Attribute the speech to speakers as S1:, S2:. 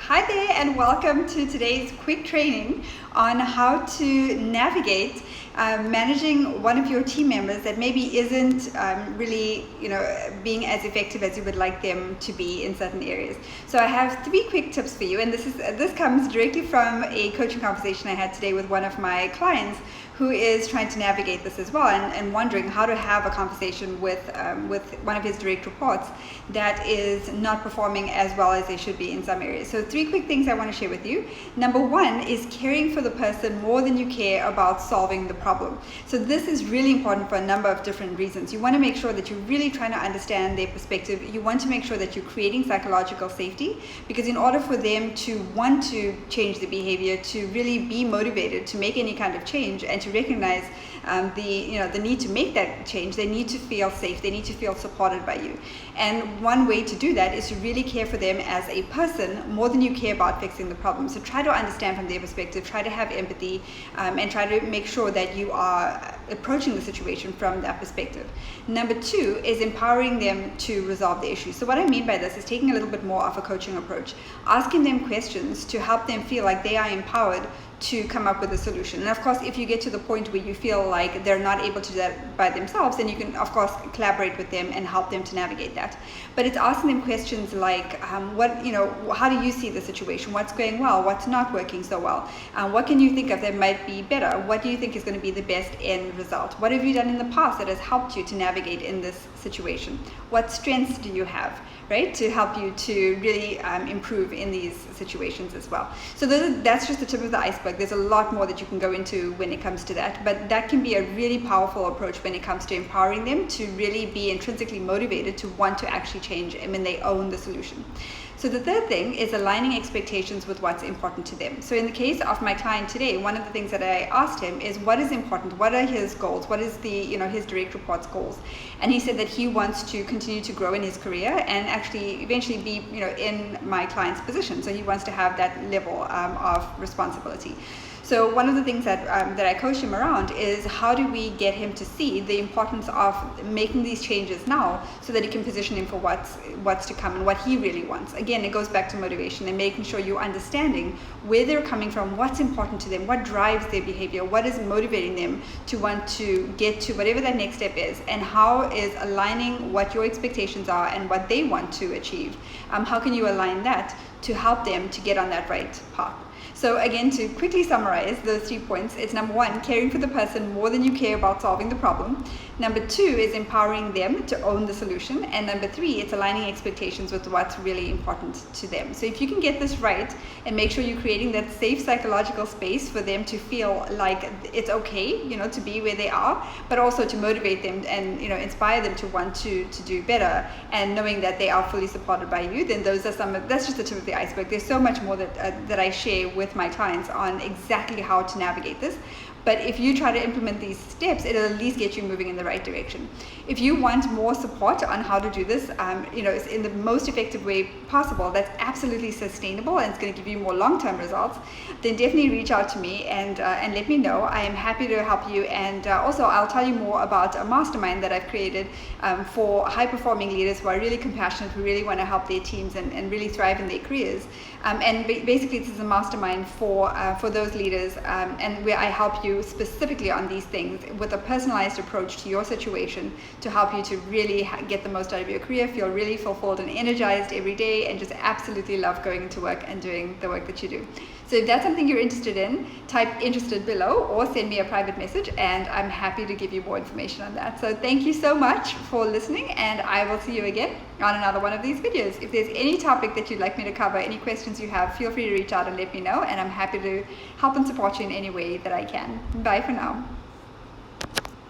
S1: Hi there, and welcome to today's quick training on how to navigate managing one of your team members that maybe isn't really being as effective as you would like them to be in certain areas. So I have 3 quick tips for you, and this comes directly from a coaching conversation I had today with one of my clients who is trying to navigate this as well, and wondering how to have a conversation with one of his direct reports that is not performing as well as they should be in some areas. So 3 quick things I want to share with you. Number 1 is caring for the person more than you care about solving the problem. So this is really important for a number of different reasons. You want to make sure that you're really trying to understand their perspective. You want to make sure that you're creating psychological safety, because in order for them to want to change the behavior, to really be motivated to make any kind of change, and to recognize the need to make that change, they need to feel safe, they need to feel supported by you. And one way to do that is to really care for them as a person more than you care about fixing the problem. So try to understand from their perspective, try to have empathy, and try to make sure that you are approaching the situation from that perspective. Number 2 is empowering them to resolve the issue. So what I mean by this is taking a little bit more of a coaching approach, asking them questions to help them feel like they are empowered to come up with a solution. And of course, if you get to the point where you feel like they're not able to do that by themselves, then you can of course collaborate with them and help them to navigate that. But it's asking them questions like, how do you see the situation? What's going well? What's not working so well? What can you think of that might be better? What do you think is going to be the best end result? What have you done in the past that has helped you to navigate in this situation? What strengths do you have, right, to help you to really improve in these situations as well? So that's just the tip of the iceberg. There's a lot more that you can go into when it comes to that, but that can be a really powerful approach when it comes to empowering them to really be intrinsically motivated to want to actually change and when they own the solution. So the third thing is aligning expectations with what's important to them. So in the case of my client today, one of the things that I asked him is what is important, what are his goals, what is his direct reports goals? And he said that he wants to continue to grow in his career and actually eventually be in my client's position. So he wants to have that level of responsibility. So one of the things that I coach him around is how do we get him to see the importance of making these changes now so that he can position him for what's to come and what he really wants. Again, it goes back to motivation and making sure you're understanding where they're coming from, what's important to them, what drives their behavior, what is motivating them to want to get to whatever that next step is, and how is aligning what your expectations are and what they want to achieve. How can you align that to help them to get on that right path? So again, to quickly summarize those 3 points, it's number 1, caring for the person more than you care about solving the problem. Number 2 is empowering them to own the solution. And number 3, it's aligning expectations with what's really important to them. So if you can get this right and make sure you're creating that safe psychological space for them to feel like it's okay, to be where they are, but also to motivate them and, inspire them to want to do better, and knowing that they are fully supported by you, then that's just the tip of the iceberg. There's so much more that I share with my clients on exactly how to navigate this. But if you try to implement these steps, it'll at least get you moving in the right direction. If you want more support on how to do this, in the most effective way possible, that's absolutely sustainable and it's going to give you more long-term results, then definitely reach out to me and let me know. I am happy to help you. And also, I'll tell you more about a mastermind that I've created for high-performing leaders who are really compassionate, who really want to help their teams and really thrive in their careers. And basically, this is a mastermind for those leaders, and where I help you specifically on these things with a personalized approach to your situation to help you to really get the most out of your career, feel really fulfilled and energized every day, and just absolutely love going into work and doing the work that you do. So if that's something you're interested in, type interested below or send me a private message and I'm happy to give you more information on that. So thank you so much for listening, and I will see you again on another one of these videos. If there's any topic that you'd like me to cover, any questions you have, feel free to reach out and let me know, and I'm happy to help and support you in any way that I can. Bye for now.